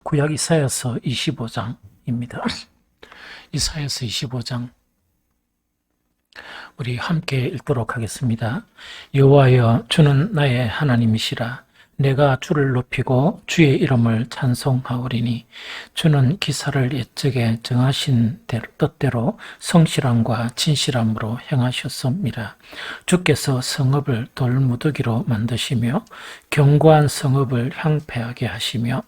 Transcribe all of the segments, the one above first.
구약 이사야서 25장입니다. 이사야서 25장 우리 함께 읽도록 하겠습니다. 여호와여, 주는 나의 하나님이시라. 내가 주를 높이고 주의 이름을 찬송하오리니 주는 기사를 옛적에 정하신 뜻대로 성실함과 진실함으로 행하셨습니다. 주께서 성읍을 돌무더기로 만드시며 견고한 성읍을 향폐하게 하시며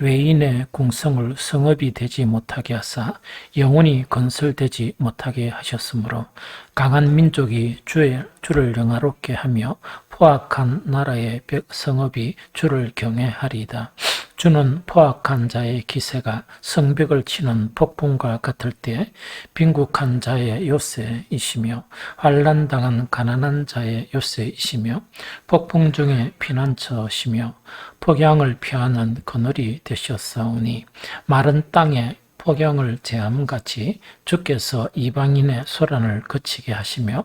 외인의 궁성을 성읍이 되지 못하게 하사 영원히 건설되지 못하게 하셨으므로 강한 민족이 주를 영화롭게 하며 포악한 나라의 성읍이 주를 경외하리이다. 주는 포악한 자의 기세가 성벽을 치는 폭풍과 같을 때 빈국한 자의 요새이시며 환난당한 가난한 자의 요새이시며 폭풍 중에 피난처시며 폭양을 피하는 그늘이 되셨사오니 마른 땅에 폭양을 제함같이 주께서 이방인의 소란을 그치게 하시며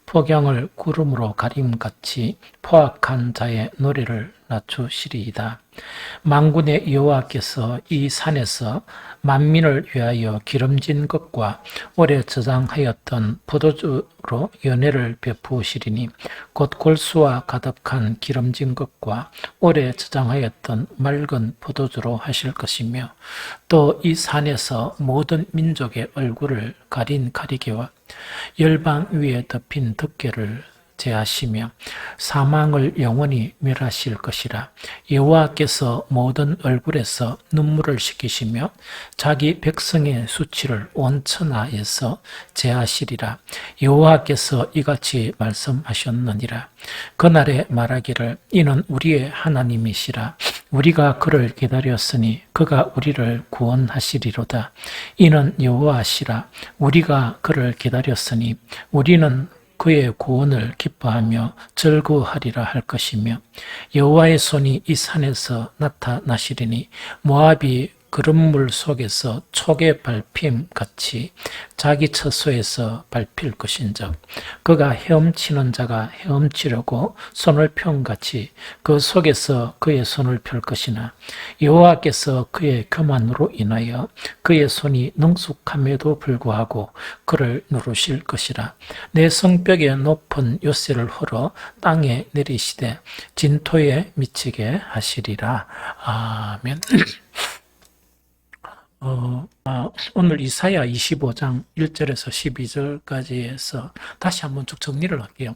폭양을 구름으로 가림같이 포악한 자의 노래를 낮추시리이다. 만군의 여호와께서 이 산에서 만민을 위하여 기름진 것과 오래 저장하였던 포도주로 연회를 베푸시리니 곧 골수와 가득한 기름진 것과 오래 저장하였던 맑은 포도주로 하실 것이며 또 이 산에서 모든 민족의 얼굴을 가린 가리개와 열방 위에 덮인 덮개를 제하시며 사망을 영원히 멸하실 것이라. 여호와께서 모든 얼굴에서 눈물을 씻기시며 자기 백성의 수치를 온 천하에서 제하시리라. 여호와께서 이같이 말씀하셨느니라. 그날에 말하기를 이는 우리의 하나님이시라. 우리가 그를 기다렸으니 그가 우리를 구원하시리로다. 이는 여호와시라. 우리가 그를 기다렸으니 우리는 그의 구원을 기뻐하며 즐거워하리라 할 것이며 여호와의 손이 이 산에서 나타나시리니 모압이 그름물 속에서 촉의 밟힘 같이 자기 처소에서 밟힐 것인즉 그가 헤엄치는 자가 헤엄치려고 손을 편 같이 그 속에서 그의 손을 펼 것이나 여호와께서 그의 교만으로 인하여 그의 손이 능숙함에도 불구하고 그를 누르실 것이라. 내 성벽의 높은 요새를 헐어 땅에 내리시되 진토에 미치게 하시리라. 아멘. 오늘 이사야 25장 1절에서 12절까지 해서 다시 한번 쭉 정리를 할게요.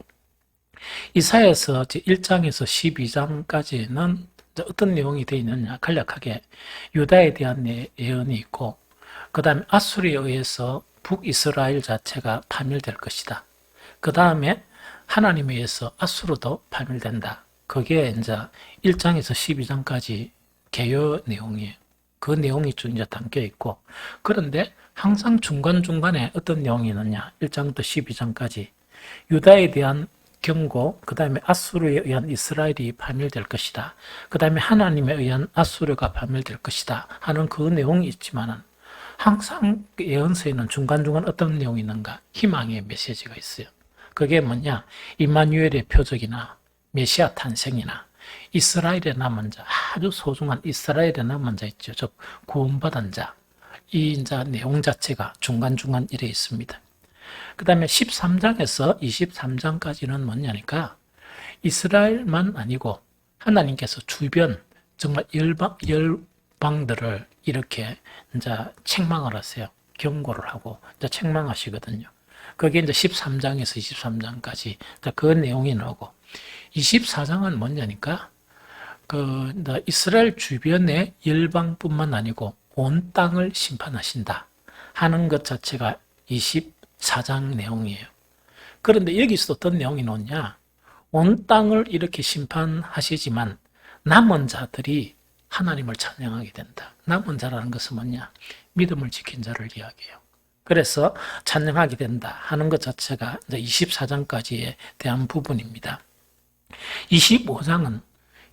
이사야서 1장에서 12장까지는 어떤 내용이 되어 있느냐, 간략하게 유다에 대한 예언이 있고 그 다음에 아수르에 의해서 북이스라엘 자체가 파멸될 것이다. 그 다음에 하나님에 의해서 아수르도 파멸된다. 그게 이제 1장에서 12장까지 개요 내용이에요. 그 내용이 쭉 이제 담겨 있고, 그런데 항상 중간중간에 어떤 내용이 있느냐, 1장부터 12장까지 유다에 대한 경고, 그 다음에 아수르에 의한 이스라엘이 파멸될 것이다. 그 다음에 하나님에 의한 아수르가 파멸될 것이다 하는 그 내용이 있지만은 항상 예언서에는 중간중간 어떤 내용이 있는가? 희망의 메시지가 있어요. 그게 뭐냐? 임마누엘의 표적이나 메시아 탄생이나 이스라엘의 남은 자, 아주 소중한 이스라엘의 남은 자 있죠. 즉 구원받은 자. 이 이제 내용 자체가 중간중간 이래 있습니다. 그 다음에 13장에서 23장까지는 뭐냐니까 이스라엘만 아니고 하나님께서 주변 정말 열방들을 이렇게 이제 책망을 하세요. 경고를 하고 이제 책망하시거든요. 그게 이제 13장에서 23장까지 그 내용이 나오고 24장은 뭐냐니까 이스라엘 주변의 열방뿐만 아니고 온 땅을 심판하신다 하는 것 자체가 24장 내용이에요. 그런데 여기서 어떤 내용이 나오냐? 온 땅을 이렇게 심판하시지만 남은 자들이 하나님을 찬양하게 된다. 남은 자라는 것은 뭐냐? 믿음을 지킨 자를 이야기해요. 그래서 찬양하게 된다 하는 것 자체가 이제 24장까지에 대한 부분입니다. 25장은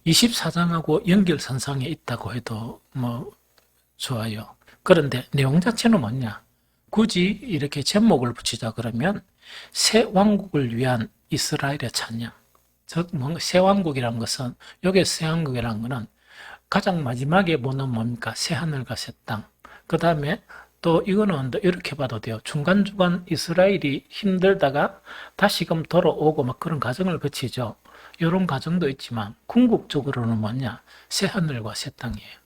24장하고 연결선상에 있다고 해도 좋아요. 그런데 내용 자체는 뭐냐? 굳이 이렇게 제목을 붙이자 그러면 새 왕국을 위한 이스라엘의 찬양. 즉, 새 왕국이라는 것은, 여기 새 왕국이라는 것은 가장 마지막에 보는 뭡니까? 새하늘과 새 땅. 그 다음에 또 이거는 이렇게 봐도 돼요. 중간중간 이스라엘이 힘들다가 다시금 돌아오고 막 그런 과정을 거치죠. 이런 과정도 있지만 궁극적으로는 뭐냐? 새하늘과 새 땅이에요.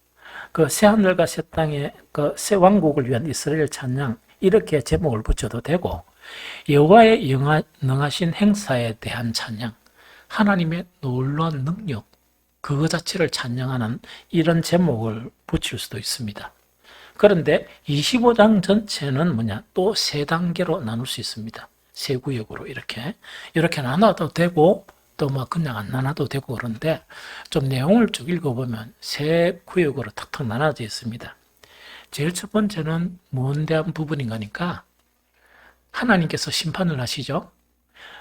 그 새하늘과 새 땅의 그 새 왕국을 위한 이스라엘 찬양 이렇게 제목을 붙여도 되고 여호와의 능하신 행사에 대한 찬양, 하나님의 놀라운 능력 그거 자체를 찬양하는 이런 제목을 붙일 수도 있습니다. 그런데 25장 전체는 뭐냐? 또 세 단계로 나눌 수 있습니다. 세 구역으로 이렇게 나눠도 되고 또 뭐 그냥 안 나눠도 되고 그런데 좀 내용을 쭉 읽어보면 세 구역으로 탁탁 나눠져 있습니다. 제일 첫 번째는 무엇에 대한 부분인가니까 하나님께서 심판을 하시죠.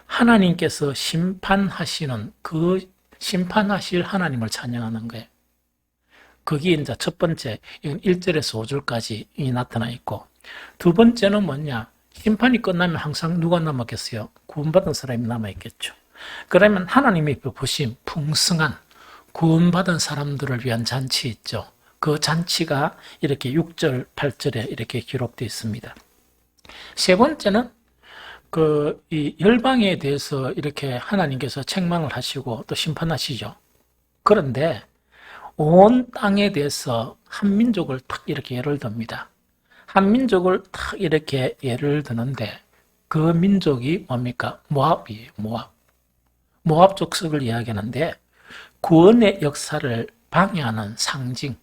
하나님께서 심판하시는 그 심판하실 하나님을 찬양하는 거예요. 거기에 이제 첫 번째, 이건 1절에서 5절까지 나타나 있고, 두 번째는 뭐냐? 심판이 끝나면 항상 누가 남았겠어요? 구원받은 사람이 남아있겠죠. 그러면 하나님의 베푸심, 풍성한 구원받은 사람들을 위한 잔치 있죠. 그 잔치가 이렇게 6절, 8절에 이렇게 기록되어 있습니다. 세 번째는 이 열방에 대해서 이렇게 하나님께서 책망을 하시고 또 심판하시죠. 그런데 온 땅에 대해서 한 민족을 탁 이렇게 예를 듭니다. 한 민족을 탁 이렇게 예를 드는데 그 민족이 뭡니까? 모압이에요. 모압 족속을 이야기하는데 구원의 역사를 방해하는 상징,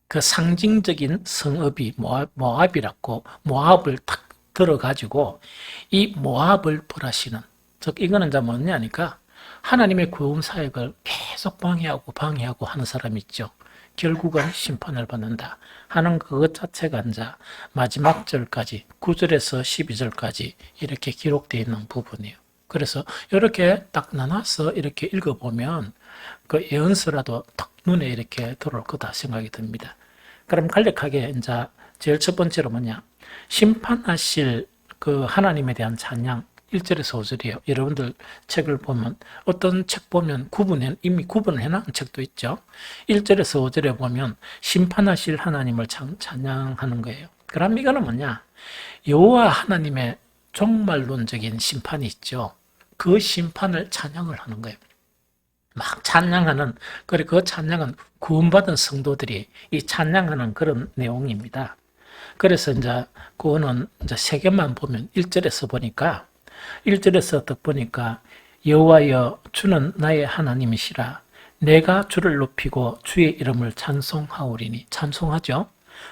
그 상징적인 성읍이 모압이라고 모압을 탁 들어가지고 이 모압을 벌하시는, 즉 이거는 이제 뭐냐니까 하나님의 구원 사역을 계속 방해하고 하는 사람이 있죠. 결국은 심판을 받는다 하는 그것 자체가 이제 마지막 절까지 9절에서 12절까지 이렇게 기록되어 있는 부분이에요. 그래서 이렇게 딱 나눠서 이렇게 읽어보면 그 예언서라도 딱 눈에 이렇게 들어올 거다 생각이 듭니다. 그럼 간략하게 이제 제일 첫 번째로 뭐냐? 심판하실 그 하나님에 대한 찬양 1절에서 5절이에요. 여러분들 책을 보면 어떤 책 보면 이미 구분을 해놓은 책도 있죠. 1절에서 5절에 보면 심판하실 하나님을 찬양하는 거예요. 그럼 이거는 뭐냐? 여호와 하나님의 종말론적인 심판이 있죠. 그 심판을 찬양을 하는 거예요. 막 찬양하는, 그리고 그 찬양은 구원받은 성도들이 이 찬양하는 그런 내용입니다. 그래서 이제 그거는 이제 세 개만 보면 1절에서 보니까 1절에서 딱 보니까 여호와여 주는 나의 하나님이시라 내가 주를 높이고 주의 이름을 찬송하오리니 찬송하죠.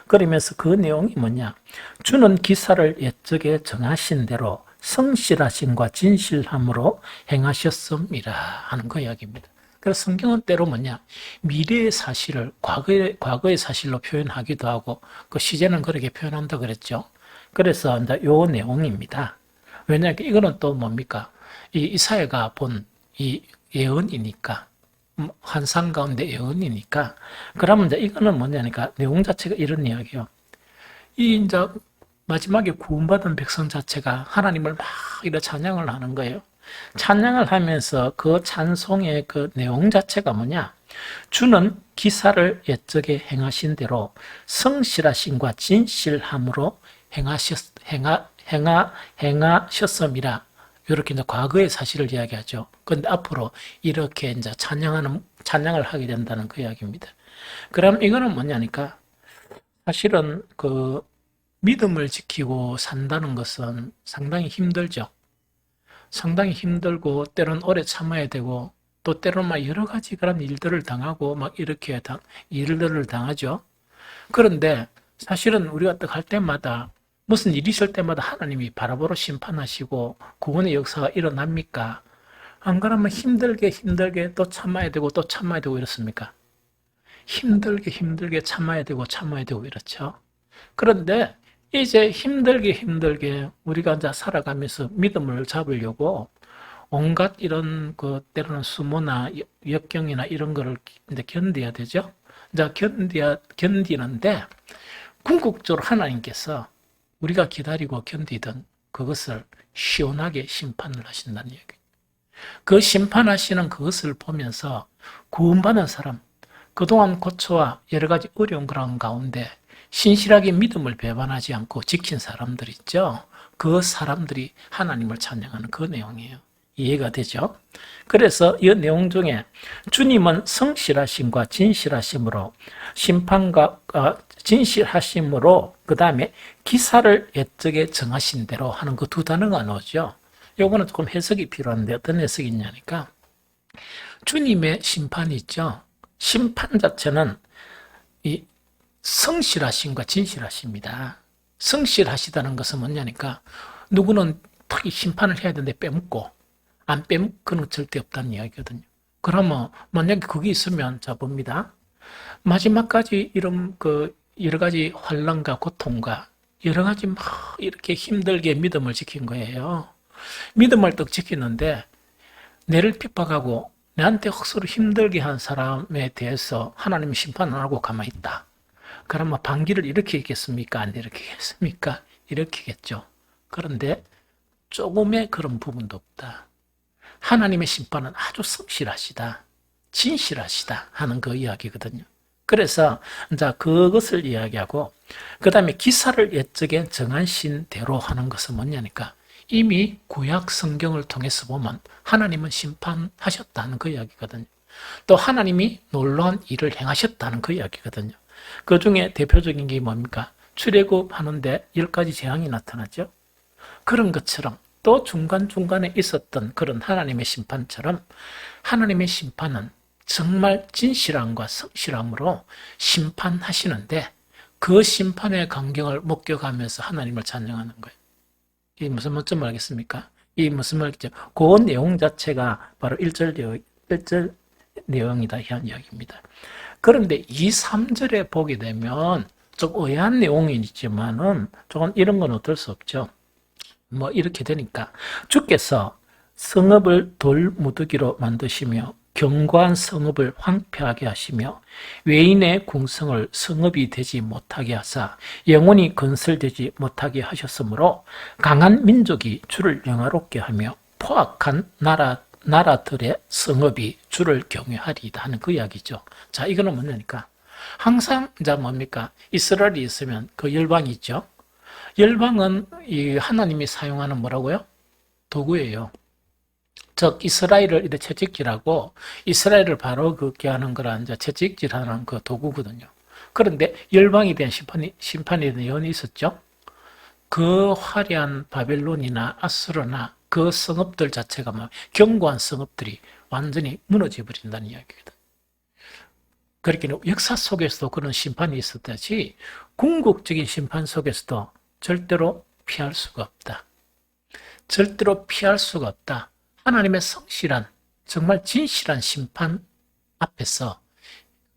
그러면서 그 내용이 뭐냐? 주는 기사를 옛적에 정하신 대로 성실하심과 진실함으로 행하셨음이라 하는 그 이야기입니다. 그래서 성경은 때로 뭐냐? 미래의 사실을 과거의 사실로 표현하기도 하고 그 시제는 그렇게 표현한다 그랬죠. 그래서 이제 요 내용입니다. 왜냐하면 이거는 또 뭡니까? 이 이사야가 본 이 예언이니까 환상 가운데 예언이니까 그러면 이제 이거는 뭐냐니까 내용 자체가 이런 이야기예요. 이 이제 마지막에 구원받은 백성 자체가 하나님을 막 이렇게 찬양을 하는 거예요. 찬양을 하면서 그 찬송의 그 내용 자체가 뭐냐? 주는 기사를 옛적에 행하신 대로 성실하심과 진실함으로 행하셨음이라. 이렇게 이제 과거의 사실을 이야기하죠. 그런데 앞으로 이렇게 이제 찬양을 하게 된다는 그 이야기입니다. 그럼 이거는 뭐냐니까 사실은 그 믿음을 지키고 산다는 것은 상당히 힘들죠. 상당히 힘들고 때로는 오래 참아야 되고 또 때로는 막 여러 가지 그런 일들을 당하고 막 이렇게 일들을 당하죠. 그런데 사실은 우리가 딱 할 때마다 무슨 일이 있을 때마다 하나님이 바로바로 심판하시고 구원의 역사가 일어납니까? 안 그러면 힘들게 또 참아야 되고 또 참아야 되고 이렇습니까? 힘들게 참아야 되고 이렇죠. 그런데 이제 힘들게 우리가 이제 살아가면서 믿음을 잡으려고 온갖 이런 그 때로는 수모나 역경이나 이런 거를 이제 견뎌야 되죠. 이제 견디는데 궁극적으로 하나님께서 우리가 기다리고 견디던 그것을 시원하게 심판을 하신다는 얘기예요. 그 심판하시는 그것을 보면서 구원받은 사람, 그동안 고초와 여러 가지 어려운 그런 가운데 신실하게 믿음을 배반하지 않고 지킨 사람들 있죠. 그 사람들이 하나님을 찬양하는 그 내용이에요. 이해가 되죠? 그래서 이 내용 중에 주님은 성실하심과 진실하심으로 진실하심으로 그 다음에 기사를 옛적에 정하신 대로 하는 그 두 단어가 나오죠. 요거는 조금 해석이 필요한데 어떤 해석이 있냐니까 주님의 심판이 있죠. 심판 자체는 이 성실하심과 진실하심이다. 성실하시다는 것은 뭐냐니까 누구는 특히 심판을 해야 되는데 빼먹고 안 빼먹고는 절대 없다는 이야기거든요. 그러면 만약에 그게 있으면 자 봅니다. 마지막까지 이런 그 여러 가지 환난과 고통과 여러 가지 막 이렇게 힘들게 믿음을 지킨 거예요. 믿음을 딱 지키는데 내를 핍박하고 내한테 억수로 힘들게 한 사람에 대해서 하나님이 심판 안 하고 가만히 있다. 그러면 반기를 일으키겠습니까? 안 일으키겠습니까? 일으키겠죠. 그런데 조금의 그런 부분도 없다. 하나님의 심판은 아주 성실하시다. 진실하시다 하는 그 이야기거든요. 그래서 이제 그것을 이야기하고 그 다음에 기사를 옛적에 정하신 대로 하는 것은 뭐냐니까 이미 구약 성경을 통해서 보면 하나님은 심판하셨다는 그 이야기거든요. 또 하나님이 놀라운 일을 행하셨다는 그 이야기거든요. 그 중에 대표적인 게 뭡니까? 출애굽하는데 10가지 재앙이 나타나죠. 그런 것처럼 또 중간중간에 있었던 그런 하나님의 심판처럼 하나님의 심판은 정말 진실함과 성실함으로 심판하시는데 그 심판의 광경을 목격하면서 하나님을 찬양하는 거예요. 이게 무슨 말인지 알겠습니까? 이 무슨 말이죠? 그 내용 자체가 바로 1절 내용이다 이런 이야기입니다. 그런데 2, 3절에 보게 되면 좀 의아한 내용이 있지만은 조금 이런 건 어쩔 수 없죠. 뭐 이렇게 되니까 주께서 성읍을 돌무더기로 만드시며 견고한 성읍을 황폐하게 하시며 외인의 궁성을 성읍이 되지 못하게 하사 영원히 건설되지 못하게 하셨으므로 강한 민족이 주를 영화롭게 하며 포악한 나라들의 성읍이 주를 경외하리이다 하는 그 이야기죠. 자, 이거는 뭐냐니까 항상 이제 뭡니까? 이스라엘이 있으면 그 열방이 있죠. 열방은 이 하나님이 사용하는 뭐라고요? 도구예요. 즉 이스라엘을 이렇게 채찍질하고 이스라엘을 바로 걷게 하는 거라 이제 채찍질하는 그 도구거든요. 그런데 열방에 대한 심판에 대한 예언이 있었죠. 그 화려한 바벨론이나 아수르나 그 성읍들 자체가 막 견고한 성읍들이 완전히 무너져 버린다는 이야기거든. 그렇게 역사 속에서도 그런 심판이 있었다지 궁극적인 심판 속에서도 절대로 피할 수가 없다. 절대로 피할 수가 없다. 하나님의 성실한 정말 진실한 심판 앞에서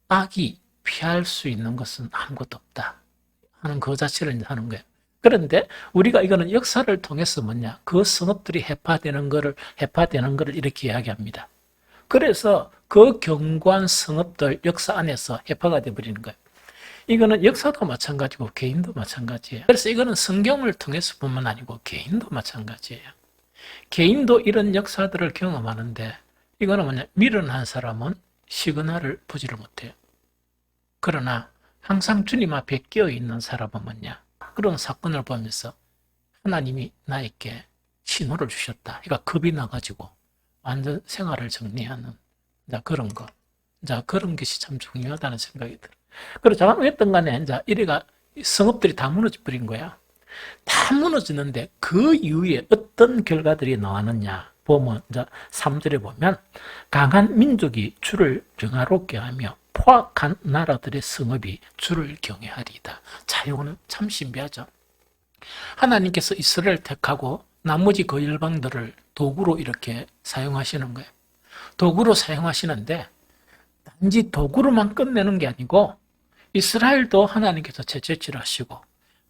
악이 피할 수 있는 것은 아무것도 없다 하는 그 자체를 하는 거예요. 그런데 우리가 이거는 역사를 통해서 뭐냐 그 성읍들이 해파되는 거를 이렇게 이야기합니다. 그래서 그 견고한 성읍들 역사 안에서 해파가 되어버리는 거예요. 이거는 역사도 마찬가지고 개인도 마찬가지예요. 그래서 이거는 성경을 통해서 뿐만 아니고 개인도 마찬가지예요. 개인도 이런 역사들을 경험하는데 이거는 뭐냐 미련한 사람은 시그널을 보지를 못해요. 그러나 항상 주님 앞에 깨어있는 사람은 뭐냐 그런 사건을 보면서 하나님이 나에게 신호를 주셨다. 그러니까 겁이 나가지고 완전 생활을 정리하는 그런 거. 그런 것이 참 중요하다는 생각이 들어요. 그리고 어쨌든 간에 이래가 성읍들이 다 무너져 버린 거야. 다 무너지는데 그 이후에 어떤 결과들이 나왔느냐 보면 3절에 보면 강한 민족이 주를 영화롭게 하며 포악한 나라들의 성읍이 주를 경외하리이다. 자, 이거는 참 신비하죠. 하나님께서 이스라엘을 택하고 나머지 그 열방들을 도구로 이렇게 사용하시는 거예요. 도구로 사용하시는데 단지 도구로만 끝내는 게 아니고 이스라엘도 하나님께서 채찍질 하시고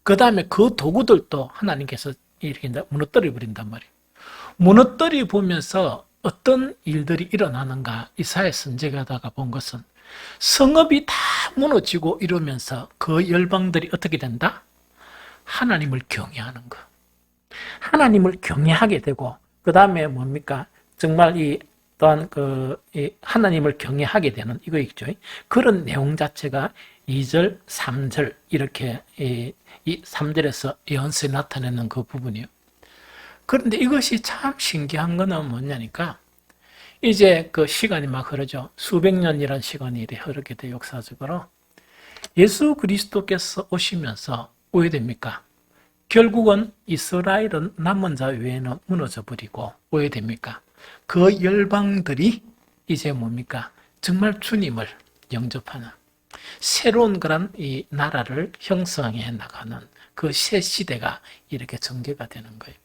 그 다음에 그 도구들도 하나님께서 이렇게 무너뜨려 버린단 말이에요. 무너뜨려 보면서 어떤 일들이 일어나는가 이사야 선지자가 본 것은 성읍이 다 무너지고 이러면서 그 열방들이 어떻게 된다? 하나님을 경외하는 거. 하나님을 경외하게 되고 그 다음에 뭡니까? 정말 이 또한 이 하나님을 경외하게 되는 이거 있죠. 그런 내용 자체가 2절, 3절 이렇게 이 3절에서 예언서에 나타내는 그 부분이요. 그런데 이것이 참 신기한 거는 뭐냐니까 이제 그 시간이 막 흐르죠. 수백 년이란 시간이 흐르게 돼 역사적으로. 예수 그리스도께서 오시면서 왜 됩니까? 결국은 이스라엘은 남은 자 외에는 무너져 버리고 왜 됩니까? 그 열방들이 이제 뭡니까? 정말 주님을 영접하는 새로운 그런 이 나라를 형성해 나가는 그 새 시대가 이렇게 전개가 되는 거예요.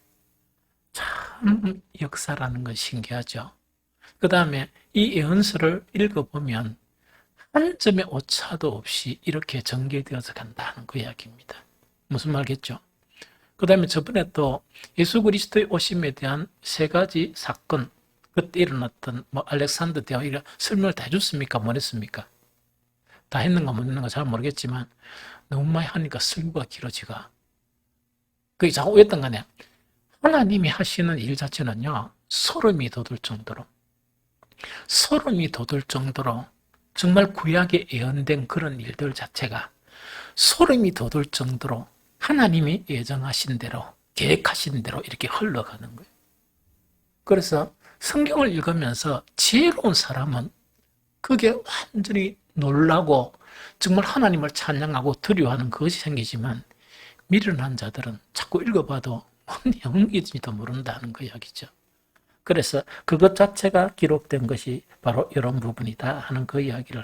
참 역사라는 건 신기하죠. 그 다음에 이 예언서를 읽어보면 한 점의 오차도 없이 이렇게 전개되어서 간다는 그 이야기입니다. 무슨 말겠죠? 그 다음에 저번에 또 예수 그리스도의 오심에 대한 세 가지 사건, 그때 일어났던 뭐 알렉산더 대왕 이런 설명을 다 해줬습니까? 못 했습니까? 다 했는가 못 했는가 잘 모르겠지만 너무 많이 하니까 설교가 길어지가. 그게 자꾸 왜였던 거냐? 하나님이 하시는 일 자체는요, 소름이 돋을 정도로 정말 구약에 예언된 그런 일들 자체가 소름이 돋을 정도로 하나님이 예정하신 대로, 계획하신 대로 이렇게 흘러가는 거예요. 그래서 성경을 읽으면서 지혜로운 사람은 그게 완전히 놀라고 정말 하나님을 찬양하고 두려워하는 그것이 생기지만 미련한 자들은 자꾸 읽어봐도 뭔 내용인지도 모른다는 그 이야기죠. 그래서 그것 자체가 기록된 것이 바로 이런 부분이다 하는 그 이야기가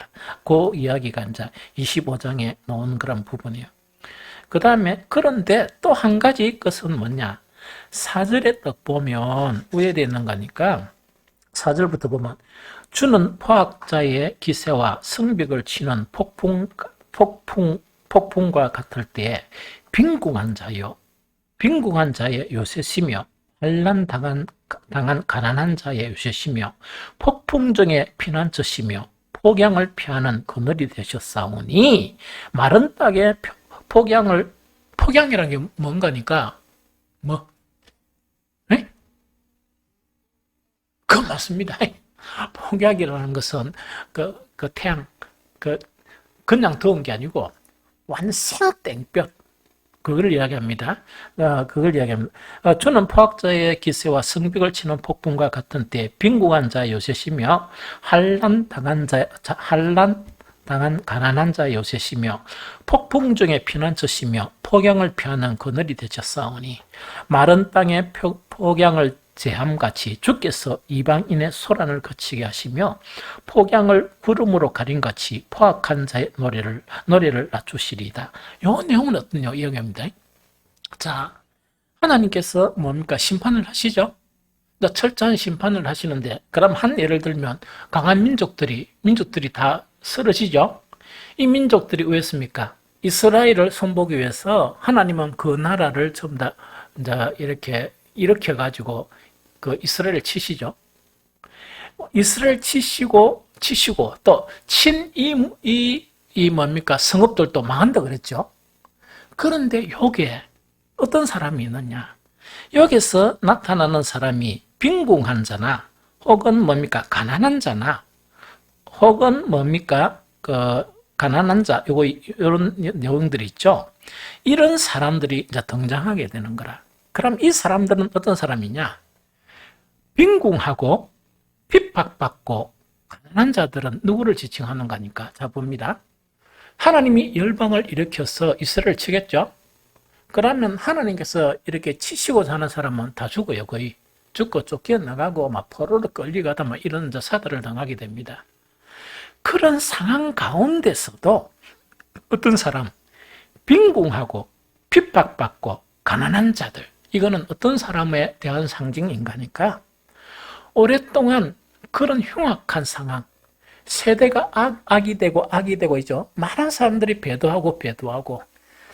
이제 25장에 나온 그런 부분이에요. 그 다음에 그런데 또 한 가지 것은 뭐냐? 4절에 딱 보면 위에 되어 있는 거니까 4절부터 보면 주는 포악자의 기세와 성벽을 치는 폭풍과 같을 때에 빈궁한 자의 요새시며 환난 당한 가난한 자의 요새시며 폭풍 중에 피난처시며 폭양을 피하는 그늘이 되셨사오니 마른 땅에 폭양이라는 게 뭔가니까 뭐? 네? 그건 맞습니다. 폭약이라는 것은 그 태양 그냥 더운 게 아니고 완생 땡볕 그걸 이야기합니다. 주는 포악자의 기세와 성벽을 치는 폭풍과 같은 때 빈궁한 자의 요새시며 환난 당한 가난한 자의 요새시며 폭풍 중에 피난처시며 폭양을 피하는 그늘이 되셨사오니 마른 땅에 폭양을 제함같이 주께서 이방인의 소란을 그치게 하시며 폭양을 구름으로 가림같이 포악한 자의 노래를 낮추시리이다. 이 내용은 어떤 내용입니다. 자, 하나님께서 뭡니까? 심판을 하시죠. 철저한 심판을 하시는데 그럼 한 예를 들면 강한 민족들이 다 쓰러지죠. 이 민족들이 왜 했습니까? 이스라엘을 손보기 위해서 하나님은 그 나라를 전부 다 이제 이렇게 가지고 그 이스라엘을 치시죠. 이스라엘 치시고 또 이 뭡니까? 성읍들도 망한다 그랬죠. 그런데 여기에 어떤 사람이 있느냐? 여기서 나타나는 사람이 빈궁한 자나 혹은 뭡니까? 가난한 자나 혹은 뭡니까? 가난한 자, 이런 내용들이 있죠. 이런 사람들이 이제 등장하게 되는 거라. 그럼 이 사람들은 어떤 사람이냐? 빈궁하고 핍박받고 가난한 자들은 누구를 지칭하는 거니까? 자, 봅니다. 하나님이 열방을 일으켜서 이스라엘을 치겠죠? 그러면 하나님께서 이렇게 치시고자 하는 사람은 다 죽어요, 거의. 죽고 쫓겨나가고 막 포로로 끌려가다 막 이런 사달을 당하게 됩니다. 그런 상황 가운데서도 어떤 사람, 빈궁하고 핍박받고 가난한 자들, 이거는 어떤 사람에 대한 상징인가니까 오랫동안 그런 흉악한 상황, 세대가 악이 되고 있죠. 많은 사람들이 배도하고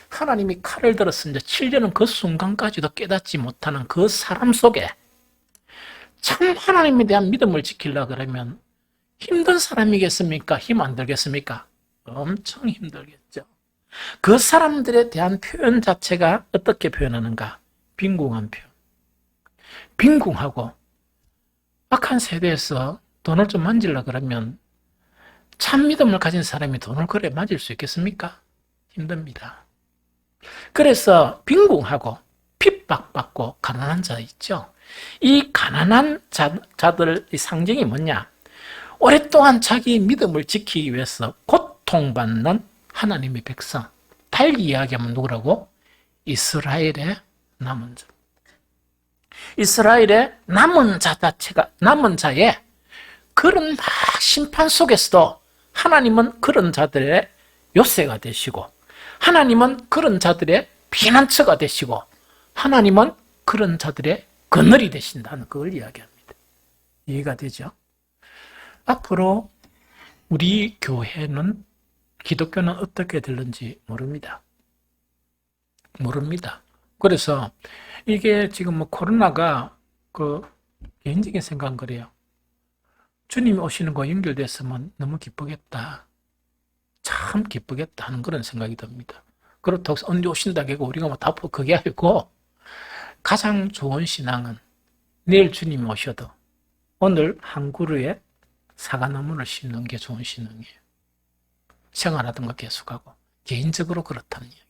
하나님이 칼을 들어서 이제 치려는 그 순간까지도 깨닫지 못하는 그 사람 속에 참 하나님에 대한 믿음을 지키려 그러면 힘든 사람이겠습니까? 힘 안 들겠습니까? 엄청 힘들겠죠. 그 사람들에 대한 표현 자체가 어떻게 표현하는가? 빈궁한 표현. 빈궁하고 악한 세대에서 돈을 좀 만지려 그러면 참 믿음을 가진 사람이 돈을 그래 만질 수 있겠습니까? 힘듭니다. 그래서 빈궁하고 핍박받고 가난한 자 있죠. 이 가난한 자들의 상징이 뭐냐? 오랫동안 자기 믿음을 지키기 위해서 고통받는 하나님의 백성. 달리 이야기하면 누구라고? 이스라엘의 남은 자. 이스라엘의 남은 자 자체가, 남은 자의 그런 막 심판 속에서도 하나님은 그런 자들의 요새가 되시고, 하나님은 그런 자들의 피난처가 되시고, 하나님은 그런 자들의 그늘이 되신다는 걸 이야기합니다. 이해가 되죠? 앞으로 우리 교회는, 기독교는 어떻게 될는지 모릅니다. 그래서 이게 지금 뭐 코로나가 개인적인 생각은 그래요. 주님이 오시는 거 연결됐으면 너무 기쁘겠다. 참 기쁘겠다 하는 그런 생각이 듭니다. 그렇다고 해서 언제 오신다고 하고 우리가 뭐 다 그게 아니고, 가장 좋은 신앙은 내일 주님이 오셔도 오늘 한 그루에 사과나무를 심는 게 좋은 신앙이에요. 생활하던 거 계속하고 개인적으로 그렇다는 이야기.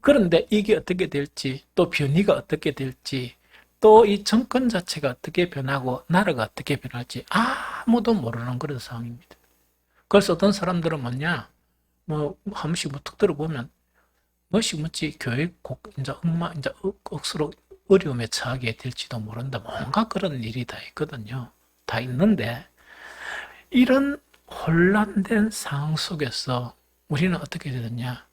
그런데 이게 어떻게 될지, 또 변이가 어떻게 될지, 또 이 정권 자체가 어떻게 변하고 나라가 어떻게 변할지 아무도 모르는 그런 상황입니다. 그래서 어떤 사람들은 뭐냐, 뭐 한 번씩 툭 들어보면 뭐지 교회 이제 억수로 어려움에 처하게 될지도 모른다. 뭔가 그런 일이 다 있거든요. 다 있는데 이런 혼란된 상황 속에서 우리는 어떻게 되느냐?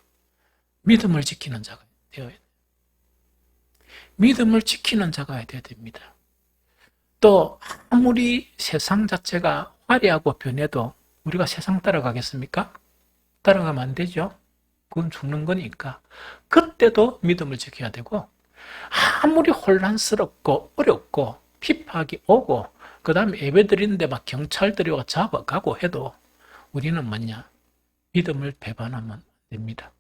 믿음을 지키는 자가 되어야 돼요. 믿음을 지키는 자가 되어야 됩니다. 또 아무리 세상 자체가 화려하고 변해도 우리가 세상 따라가겠습니까? 따라가면 안 되죠. 그건 죽는 거니까. 그때도 믿음을 지켜야 되고, 아무리 혼란스럽고 어렵고 핍박이 오고 그 다음에 예배드리는데 막 경찰들이 와 잡아가고 해도 우리는 뭐냐? 믿음을 배반하면 안 됩니다.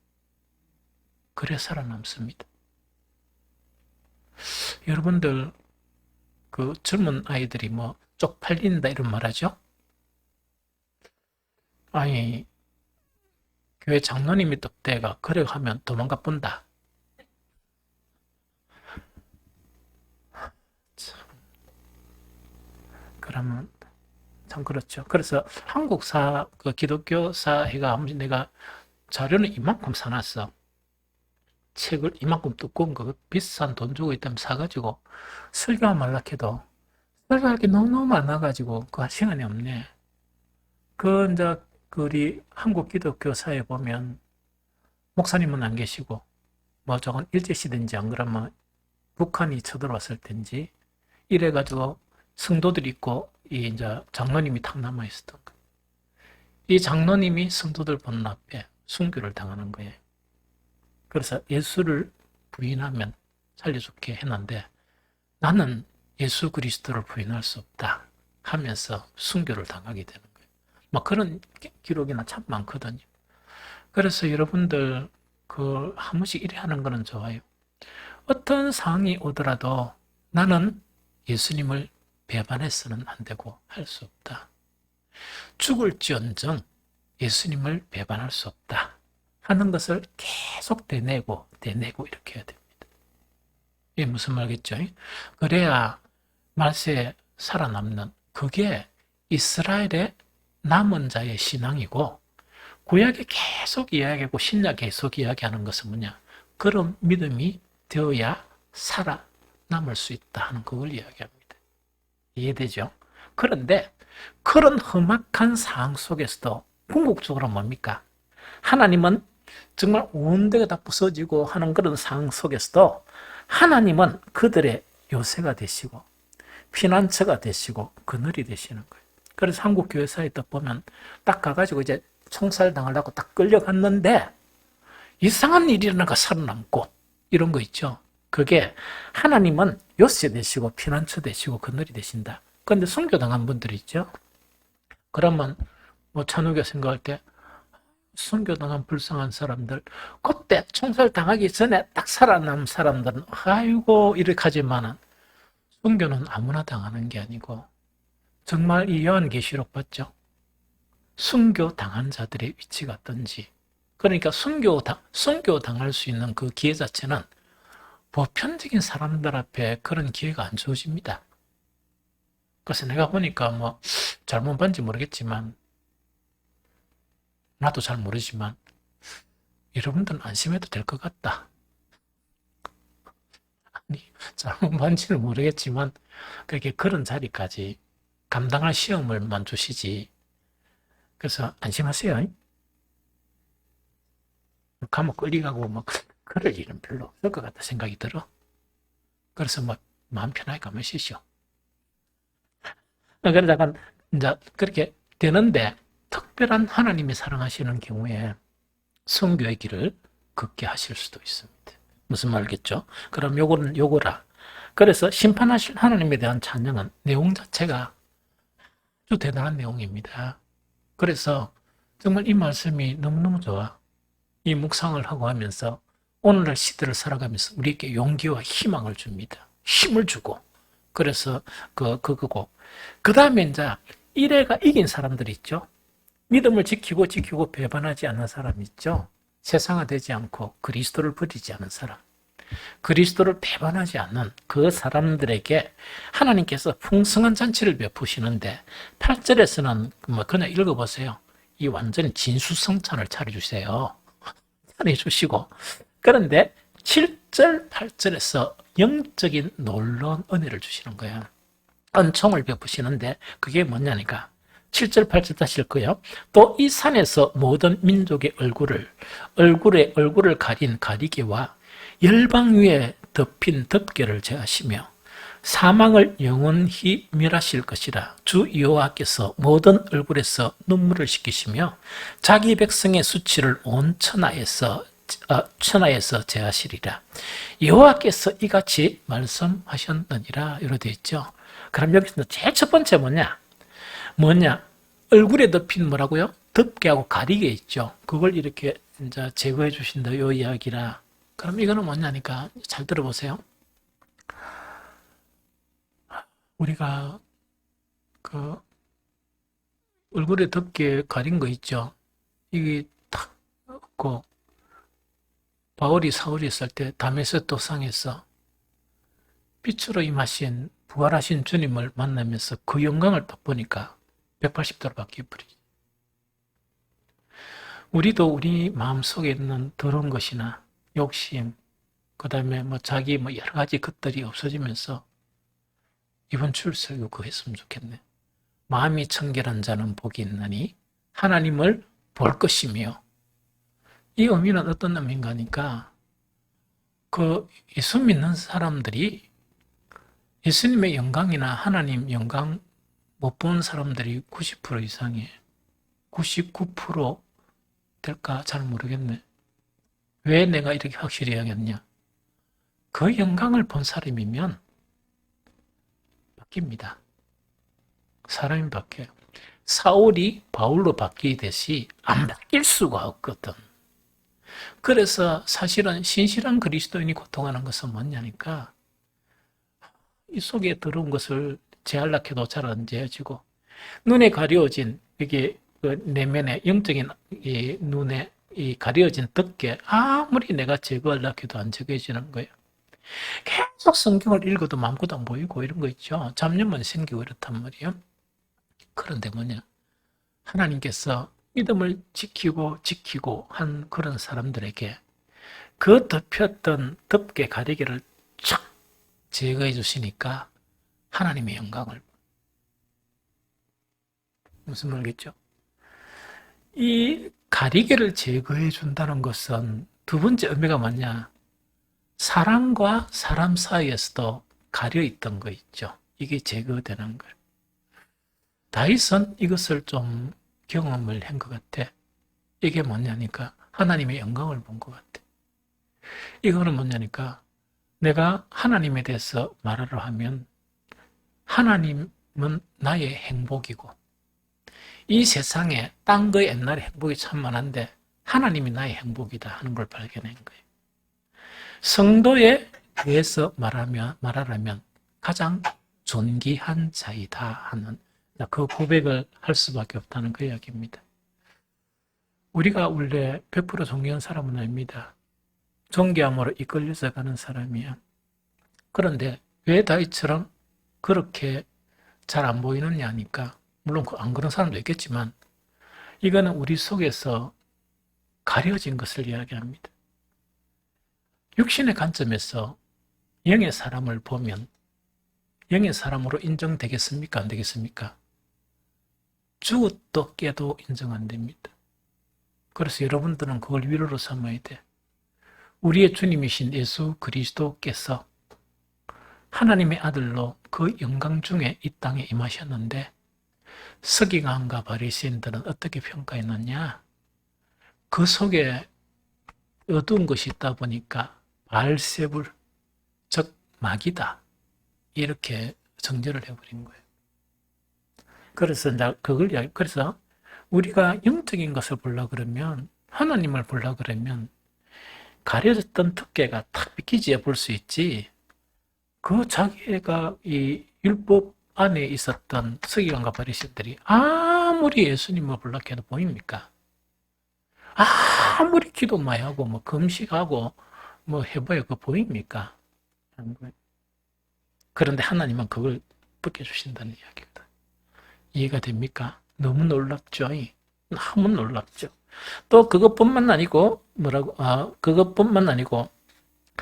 그래 살아남습니다. 여러분들 그 젊은 아이들이 뭐 쪽팔린다 이런 말 하죠? 아니, 교회 장로님이 떡대가 그래 하면 도망가 본다. 그러면 참 그렇죠. 그래서 한국사 그 기독교사회가 내가 자료는 이만큼 사놨어. 책을 이만큼 두꺼운 거 비싼 돈 주고 있다면 사가지고 설교만 말락해도 설교할 게 너무 많아가지고 그 시간이 없네. 이제 우리 한국 기독교사에 보면 목사님은 안 계시고 뭐 저건 일제시대인지 안 그러면 북한이 쳐들어왔을 때인지 이래가지고 성도들이 있고 이 이제 장로님이 탁 남아 있었던 거예요. 이 장로님이 성도들 보는 앞에 순교를 당하는 거예요. 그래서 예수를 부인하면 살려주게 했는데 나는 예수 그리스도를 부인할 수 없다 하면서 순교를 당하게 되는 거예요. 뭐 그런 기록이나 참 많거든요. 그래서 여러분들 한 번씩 이래 하는 거는 좋아요. 어떤 상황이 오더라도 나는 예수님을 배반해서는 안 되고 할 수 없다. 죽을지언정 예수님을 배반할 수 없다 하는 것을 계속 되뇌고 이렇게 해야 됩니다. 이게 무슨 말겠죠? 그래야 말세에 살아남는, 그게 이스라엘의 남은 자의 신앙이고, 구약에 계속 이야기하고 신약에 계속 이야기하는 것은 뭐냐? 그런 믿음이 되어야 살아남을 수 있다 하는 그걸 이야기합니다. 이해되죠? 그런데 그런 험악한 상황 속에서도 궁극적으로 뭡니까? 하나님은 정말 온 데가 다 부서지고 하는 그런 상황 속에서도 하나님은 그들의 요새가 되시고 피난처가 되시고 그늘이 되시는 거예요. 그래서 한국 교회사에 딱 보면 딱 가가지고 이제 총살 당하려고 딱 끌려갔는데 이상한 일이 일어나가 살아남고 이런 거 있죠. 그게 하나님은 요새 되시고 피난처 되시고 그늘이 되신다. 그런데 순교당한 분들이 있죠. 그러면 뭐 찬우가 생각할 때 순교당한 불쌍한 사람들, 그때 총살 당하기 전에 딱 살아남은 사람들은 아이고 이렇게 하지만은 순교는 아무나 당하는 게 아니고 정말 이 요한계시록 봤죠? 순교 당한 자들의 위치가 어떤지. 그러니까 순교 당할 수 있는 그 기회 자체는 보편적인 사람들 앞에 그런 기회가 안 주어집니다. 그래서 내가 보니까 뭐 잘못 봤는지 모르겠지만, 나도 잘 모르지만 여러분들은 안심해도 될 것 같다. 아니, 잘못 봤는지는 모르겠지만 그렇게 그런 자리까지 감당할 시험을만 주시지. 그래서 안심하세요. 감옥 끌려가고 뭐 그럴 일은 별로 없을 것 같다 생각이 들어. 그래서 뭐 마음 편하게 가면시죠. 그러다가 이제 그렇게 되는데, 특별한 하나님이 사랑하시는 경우에 선교의 길을 걷게 하실 수도 있습니다. 무슨 말겠죠? 그럼 요거라. 그래서 심판하실 하나님에 대한 찬양은 내용 자체가 아주 대단한 내용입니다. 그래서 정말 이 말씀이 너무너무 좋아. 이 묵상을 하고 하면서 오늘날 시대를 살아가면서 우리에게 용기와 희망을 줍니다. 힘을 주고. 그래서 그거고. 그 다음에 이제 이래가 이긴 사람들 있죠. 믿음을 지키고 배반하지 않는 사람 있죠. 세상화되지 않고 그리스도를 버리지 않은 사람. 그리스도를 배반하지 않는 그 사람들에게 하나님께서 풍성한 잔치를 베푸시는데, 8절에서는 뭐 그냥 읽어보세요. 이 완전히 진수성찬을 차려주세요. 차려주시고. 그런데 7절, 8절에서 영적인 놀라운 은혜를 주시는 거예요. 은총을 베푸시는데 그게 뭐냐니까 7절, 8절 다시 읽고요. 또 이 산에서 모든 민족의 얼굴을 가린 가리개와 열방 위에 덮인 덮개를 제하시며 사망을 영원히 멸하실 것이라. 주 여호와께서 모든 얼굴에서 눈물을 씻기시며 자기 백성의 수치를 온 천하에서 제하시리라. 여호와께서 이같이 말씀하셨느니라. 이렇게 되어 있죠. 그럼 여기서 제일 첫 번째 뭐냐? 얼굴에 덮인 뭐라고요? 덮개하고 가리개 있죠. 그걸 이렇게 이제 제거해 주신다. 요 이야기라. 그럼 이거는 뭐냐니까 잘 들어보세요. 우리가 그 얼굴에 덮개 가린 거 있죠. 이게 탁 없고, 바울이 사울이 있을 때 다메섹 상에서 빛으로 임하신 부활하신 주님을 만나면서 그 영광을 딱 보니까 180도로 바뀌어버리죠. 우리도 우리 마음속에 있는 더러운 것이나 욕심, 그 다음에 뭐 자기 뭐 여러 가지 것들이 없어지면서 이번 출석이 그거 했으면 좋겠네. 마음이 청결한 자는 복이 있나니 하나님을 볼 것이며. 이 의미는 어떤 의미인가 하니까, 그 예수 믿는 사람들이 예수님의 영광이나 하나님 영광 못 본 사람들이 90% 이상이에요. 99% 될까? 잘 모르겠네. 왜 내가 이렇게 확실히 하겠냐? 그 영광을 본 사람이면 바뀝니다. 사람이 바뀌어요. 사울이 바울로 바뀌듯이 안 바뀔 수가 없거든. 그래서 사실은 신실한 그리스도인이 고통하는 것은 뭐냐니까, 이 속에 들어온 것을 제하려고 해도 잘 안 제어지고, 눈에 가려진 이게 그 내면의 영적인 이 눈에 이 가려진 덮개, 아무리 내가 제거하려고 해도 안 제거해지는 거예요. 계속 성경을 읽어도 아무것도 안 보이고 이런 거 있죠. 잡념만 생기고 이렇단 말이에요. 그런데 뭐냐, 하나님께서 믿음을 지키고 한 그런 사람들에게 그 덮였던 덮개 가리개를 쫙 제거해 주시니까 하나님의 영광을. 무슨 말이겠죠? 이 가리개를 제거해 준다는 것은 두 번째 의미가 뭐냐? 사람과 사람 사이에서도 가려있던 거 있죠. 이게 제거되는 거예요. 다윗은 이것을 좀 경험을 한 것 같아. 이게 뭐냐니까 하나님의 영광을 본 것 같아. 이거는 뭐냐니까 내가 하나님에 대해서 말하려 하면 하나님은 나의 행복이고, 이 세상에 딴 거 옛날에 행복이 참 많은데 하나님이 나의 행복이다 하는 걸 발견한 거예요. 성도에 대해서 말하라면 가장 존귀한 자이다 하는 그 고백을 할 수밖에 없다는 그 이야기입니다. 우리가 원래 100% 존경하는 사람은 아닙니다. 존경함으로 이끌려서 가는 사람이야. 그런데 왜 다윗처럼 그렇게 잘 안 보이느냐 하니까, 물론 안 그런 사람도 있겠지만, 이거는 우리 속에서 가려진 것을 이야기합니다. 육신의 관점에서 영의 사람을 보면 영의 사람으로 인정되겠습니까? 안 되겠습니까? 죽어도 깨도 인정 안 됩니다. 그래서 여러분들은 그걸 위로로 삼아야 돼. 우리의 주님이신 예수 그리스도께서 하나님의 아들로 그 영광 중에 이 땅에 임하셨는데, 서기관과 바리새인들은 어떻게 평가했느냐? 그 속에 어두운 것이 있다 보니까 바알세불, 즉 마귀다, 이렇게 정죄를 해버린 거예요. 그래서 이제 그래서 우리가 영적인 것을 보려 그러면, 하나님을 보려 그러면 가려졌던 두께가 탁 비키지야 볼 수 있지, 그 자기가 이 율법 안에 있었던 서기관과 바리새인들이 아무리 예수님을 보려 해도 보입니까? 아무리 기도 많이 하고 뭐 금식하고 뭐 해봐야 그거 보입니까? 그런데 하나님은 그걸 벗겨주신다는 이야기입니다. 이해가 됩니까? 너무 놀랍죠? 너무 놀랍죠? 또 그것뿐만 아니고 그것뿐만 아니고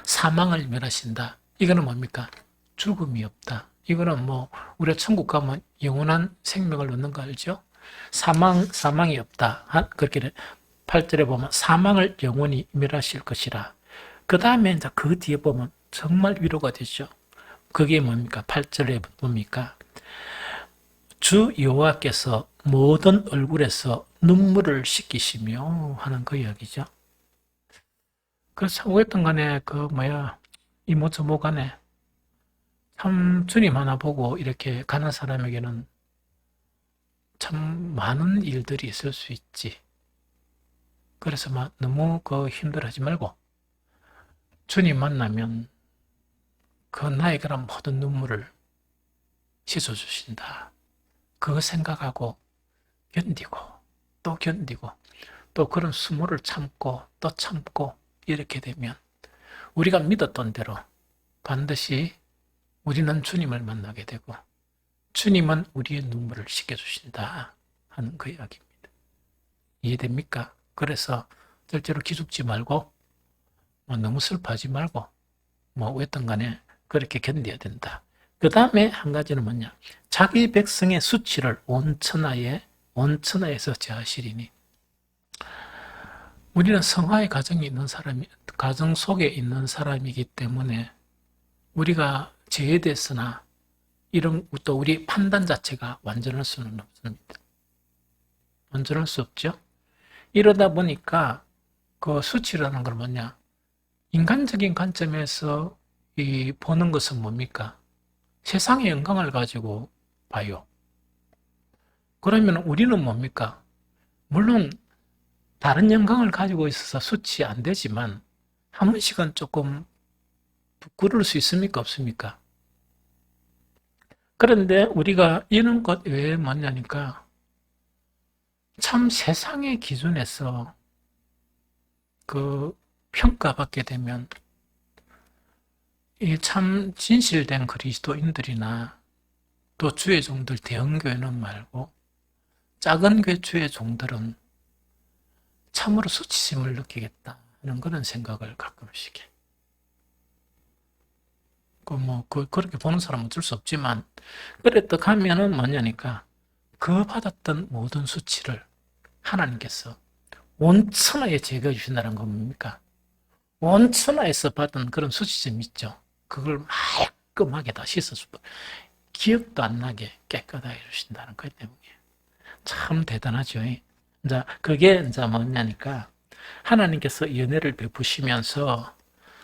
사망을 멸하신다. 이거는 뭡니까? 죽음이 없다. 이거는 뭐 우리가 천국 가면 영원한 생명을 얻는 거 알죠? 사망이 없다. 그렇게 8절에 보면 사망을 영원히 멸하실 것이라. 그 다음에 이제 그 뒤에 보면 정말 위로가 되죠. 그게 뭡니까? 8절에 뭡니까? 주 여호와께서 모든 얼굴에서 눈물을 씻기시며 하는 그 이야기죠. 그래서 어쨌든 간에 이모저모 간에 참 주님 하나 보고 이렇게 가는 사람에게는 참 많은 일들이 있을 수 있지. 그래서 너무 힘들어하지 말고 주님 만나면 그 나의 그런 모든 눈물을 씻어주신다. 그거 생각하고 견디고 또 견디고 또 그런 수모를 참고 또 참고 이렇게 되면 우리가 믿었던 대로 반드시 우리는 주님을 만나게 되고 주님은 우리의 눈물을 씻겨주신다 하는 그 이야기입니다. 이해됩니까? 그래서 절대로 기죽지 말고 너무 슬퍼하지 말고 어떤 간에 그렇게 견뎌야 된다. 그 다음에 한 가지는 뭐냐? 자기 백성의 수치를 온 천하에서 제하시리니. 우리는 성화의 가정 속에 있는 사람이기 때문에 우리가 제외됐으나 또 우리 판단 자체가 완전할 수는 없습니다. 완전할 수 없죠? 이러다 보니까 그 수치라는 건 뭐냐? 인간적인 관점에서 보는 것은 뭡니까? 세상의 영광을 가지고 봐요. 그러면 우리는 뭡니까? 물론 다른 영광을 가지고 있어서 수치 안 되지만 한 번씩은 조금 부끄러울 수 있습니까? 없습니까? 그런데 우리가 이런 것 왜 뭐냐니까 참 세상의 기준에서 평가받게 되면 이 참 진실된 그리스도인들이나 또 주의 종들, 대형교회는 말고 작은 교회 주의 종들은 참으로 수치심을 느끼겠다 하는 그런 생각을 가끔씩 해. 그렇게 보는 사람은 어쩔 수 없지만, 그랬다 하면은 뭐냐니까, 그 받았던 모든 수치를 하나님께서 온천하에 제거해 주신다는 건 뭡니까? 온천하에서 받은 그런 수치심 있죠. 그걸 말끔하게 다 씻어주고, 기억도 안 나게 깨끗하게 해주신다는 것 때문이에요. 참 대단하죠. 이제 그게 이제 뭐냐니까, 하나님께서 연애를 베푸시면서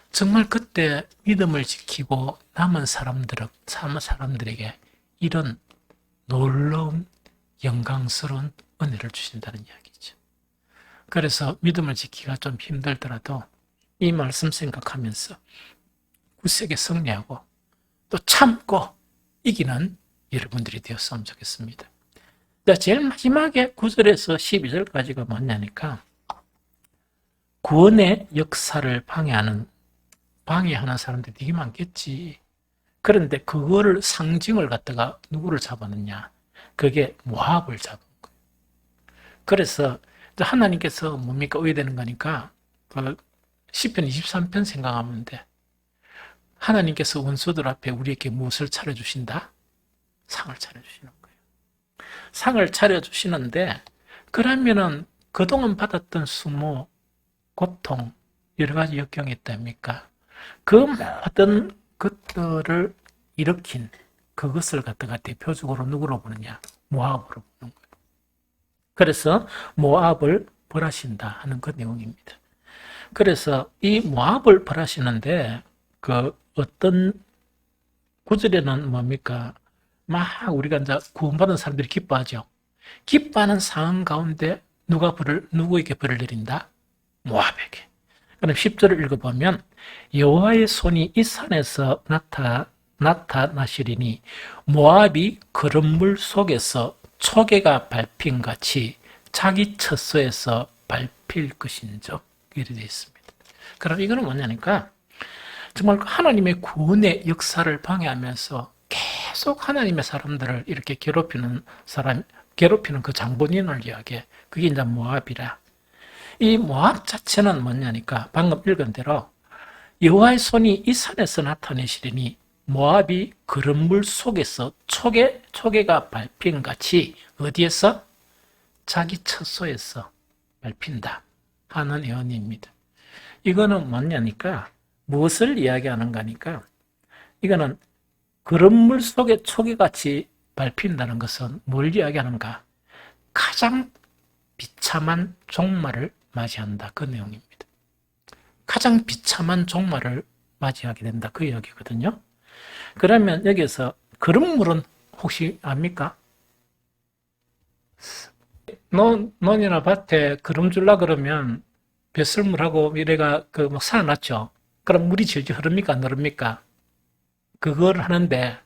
정말 그때 믿음을 지키고 남은 사람들에게 이런 놀라운 영광스러운 은혜를 주신다는 이야기죠. 그래서 믿음을 지키기가 좀 힘들더라도 이 말씀 생각하면서 굳세게 승리하고 또 참고 이기는 여러분들이 되었으면 좋겠습니다. 제일 마지막에 9절에서 12절까지가 뭐냐니까 구원의 역사를 방해하는 사람들이 되게 많겠지. 그런데 그거를 상징을 갖다가 누구를 잡았느냐? 그게 모압을 잡은 거예요. 그래서 하나님께서 뭡니까? 의되는 거니까 시편 23편 생각하면 돼. 하나님께서 원수들 앞에 우리에게 무엇을 차려주신다? 상을 차려주시는 거예요. 상을 차려주시는데 그러면은 그동안 받았던 수모, 고통, 여러 가지 역경이 있답니까? 그 모든 것들을 일으킨 그것을 갖다가 대표적으로 누구로 보느냐? 모압으로 보는 거예요. 그래서 모압을 벌하신다 하는 그 내용입니다. 그래서 이 모압을 벌하시는데 그 어떤 구절에는 뭡니까? 막 우리가 이제 구원받은 사람들이 기뻐하죠. 기뻐하는 상황 가운데 누구에게 벌을 내린다? 모압에게. 그럼 10절을 읽어보면 여호와의 손이 이 산에서 나타나시리니 모압이 그른물 속에서 초계가 밟힌 같이 자기 처소에서 밟힐 것인즉 이렇게 되어 있습니다. 그럼 이거는 뭐냐니까 정말 하나님의 구원의 역사를 방해하면서 계속 하나님의 사람들을 이렇게 괴롭히는 그 장본인을 이야기해. 그게 이제 모압이라. 이 모압 자체는 뭐냐니까 방금 읽은 대로 여호와의 손이 이 산에서 나타내시리니 모압이 그른 물 속에서 초계가 밟힌 같이 어디에서? 자기 처소에서 밟힌다 하는 예언입니다. 이거는 뭐냐니까 무엇을 이야기하는 거니까 이거는 그런 물 속에 초계같이 밟힌다는 것은 뭘 이야기하는가? 가장 비참한 종말을 맞이한다. 그 내용입니다. 가장 비참한 종말을 맞이하게 된다. 그 이야기거든요. 그러면 여기서 그런 물은 혹시 압니까? 논이나 밭에 그름 줄라 그러면 뱃설물하고 이래가 막 살아났죠. 그럼 물이 질질 흐릅니까? 안 흐릅니까? 그걸 하는데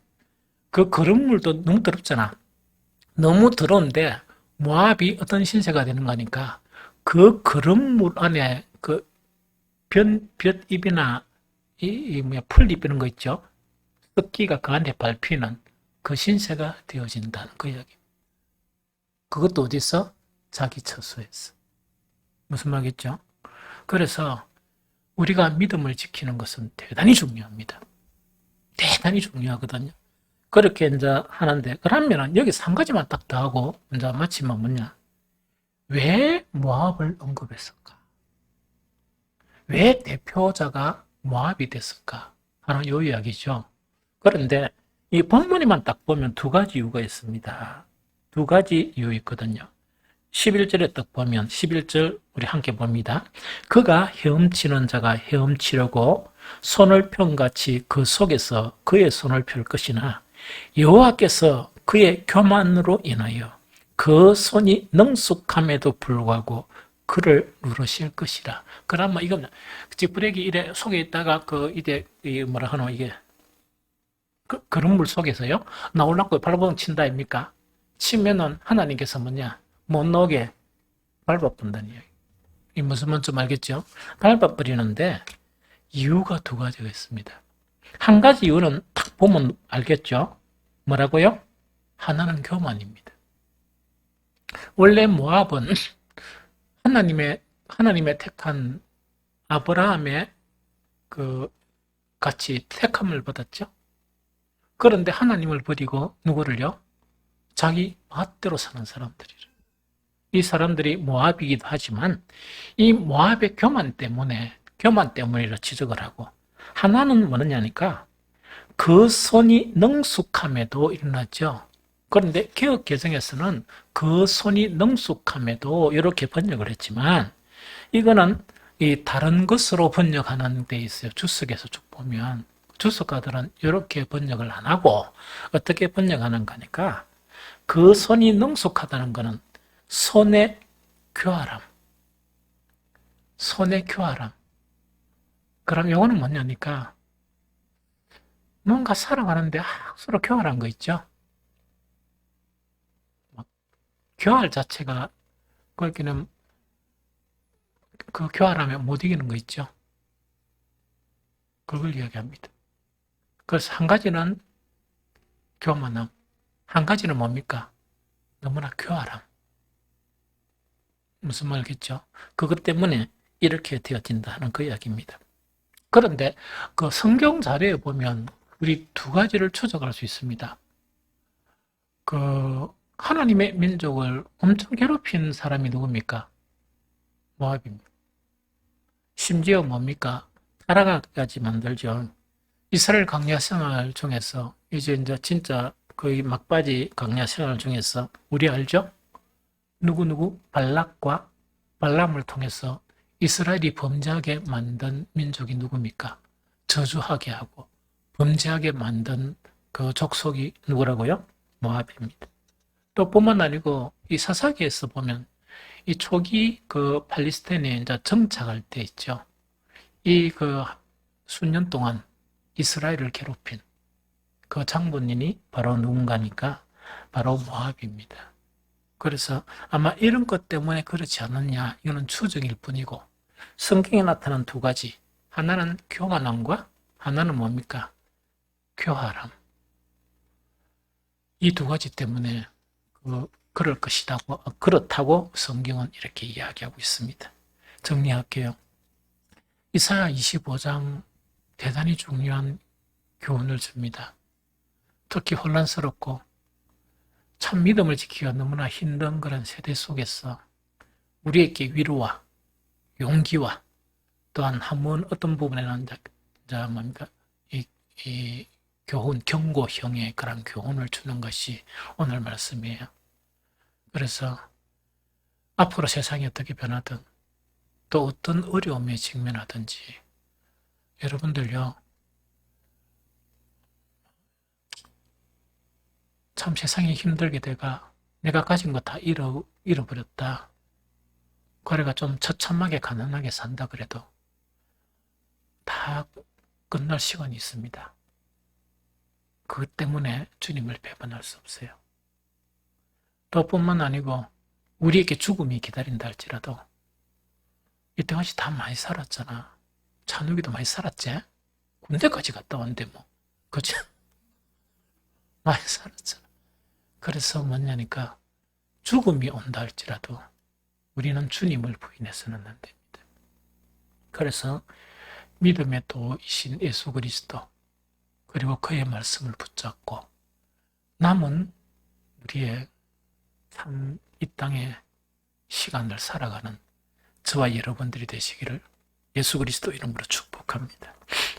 그 그릇물도 너무 더럽잖아. 너무 더러운데 모압이 어떤 신세가 되는 거니까 그 그릇물 안에 그 볏잎이나 풀잎 이런 거 있죠. 습기가 그 안에 밟히는 그 신세가 되어진다는 그 이야기. 그것도 어디서? 자기 처소에서. 무슨 말이겠죠? 그래서 우리가 믿음을 지키는 것은 대단히 중요합니다. 대단히 중요하거든요. 그렇게 이제 하는데, 그러면은 여기서 한 가지만 딱 더 하고, 이제 마치면 뭐냐? 왜 모압을 언급했을까? 왜 대표자가 모압이 됐을까? 하는 요 이야기죠. 그런데 이 본문에만 딱 보면 두 가지 이유가 있습니다. 두 가지 이유 있거든요. 11절에 딱 보면 11절 우리 함께 봅니다. 그가 헤엄치는 자가 헤엄치려고 손을 편같이 그 속에서 그의 손을 펼 것이나 여호와께서 그의 교만으로 인하여 그 손이 능숙함에도 불구하고 그를 누르실 것이라. 그러면 이건 지푸레기 이래 속에 있다가 이게 뭐라 하노 이게 그런 물 속에서요 나오려고 발버둥 친다 입니까? 치면은 하나님께서 뭐냐 못 나오게 밟아본다는 이야기. 이 무슨 말인지 알겠죠? 밟아버리는데 이유가 두 가지가 있습니다. 한 가지 이유는 딱 보면 알겠죠? 뭐라고요? 하나는 교만입니다. 원래 모압은 하나님의 택한 아브라함의 같이 택함을 받았죠. 그런데 하나님을 버리고 누구를요? 자기 맛대로 사는 사람들이래. 이 사람들이 모압이기도 하지만 이 모압의 교만 때문이라 지적을 하고 하나는 뭐냐니까 그 손이 능숙함에도 일어났죠. 그런데 개역 개정에서는 그 손이 능숙함에도 이렇게 번역을 했지만 이거는 이 다른 것으로 번역하는 데 있어요. 주석에서 쭉 보면 주석가들은 이렇게 번역을 안 하고 어떻게 번역하는 거니까 그 손이 능숙하다는 것은 손의 교활함. 손의 교활함. 그럼 이거는 뭐냐니까 뭔가 살아가는데 서로 교활한 거 있죠. 교활 자체가 거기는 그 교활하면 못 이기는 거 있죠. 그걸 이야기합니다. 그래서 한 가지는 교만함, 한 가지는 뭡니까? 너무나 교활함. 무슨 말겠죠? 그것 때문에 이렇게 되어진다 하는 그 이야기입니다. 그런데 그 성경 자료에 보면 우리 두 가지를 추적할 수 있습니다. 그 하나님의 민족을 엄청 괴롭힌 사람이 누굽니까? 모압입니다. 심지어 뭡니까? 타락까지 만들죠. 이스라엘 광야 생활 중에서 이제 진짜 거의 막바지 광야 생활 중에서 우리 알죠? 누구누구 발락과 발람을 통해서 이스라엘이 범죄하게 만든 민족이 누굽니까? 저주하게 하고 범죄하게 만든 그 족속이 누구라고요? 모압입니다. 또 뿐만 아니고 이 사사기에서 보면 이 초기 그 팔레스타인에 이제 정착할 때 있죠. 이 그 수년 동안 이스라엘을 괴롭힌 그 장본인이 바로 누군가니까 바로 모압입니다. 그래서 아마 이런 것 때문에 그렇지 않느냐, 이거는 추정일 뿐이고, 성경에 나타난 두 가지, 하나는 교만함과 하나는 뭡니까? 교활함. 이 두 가지 때문에 그럴 것이라고, 그렇다고 성경은 이렇게 이야기하고 있습니다. 정리할게요. 이사야 25장 대단히 중요한 교훈을 줍니다. 특히 혼란스럽고 참 믿음을 지키기가 너무나 힘든 그런 세대 속에서 우리에게 위로와 용기와 또한 한번 어떤 부분에는 뭡니까? 이 교훈, 경고형의 그런 교훈을 주는 것이 오늘 말씀이에요. 그래서 앞으로 세상이 어떻게 변하든 또 어떤 어려움에 직면하든지 여러분들요, 참 세상이 힘들게 돼가 내가 가진 거 다 잃어버렸다. 그래가 좀 처참하게 가난하게 산다 그래도 다 끝날 시간이 있습니다. 그것 때문에 주님을 배반할 수 없어요. 또 뿐만 아니고 우리에게 죽음이 기다린다 할지라도 이때까지 다 많이 살았잖아. 찬욱이도 많이 살았지? 군대까지 갔다 왔는데 뭐. 그치? 많이 살았잖아. 그래서 뭐냐니까 죽음이 온다 할지라도 우리는 주님을 부인해서는 안 됩니다. 그래서 믿음의 도이신 예수 그리스도 그리고 그의 말씀을 붙잡고 남은 우리의 참 이 땅의 시간을 살아가는 저와 여러분들이 되시기를 예수 그리스도 이름으로 축복합니다.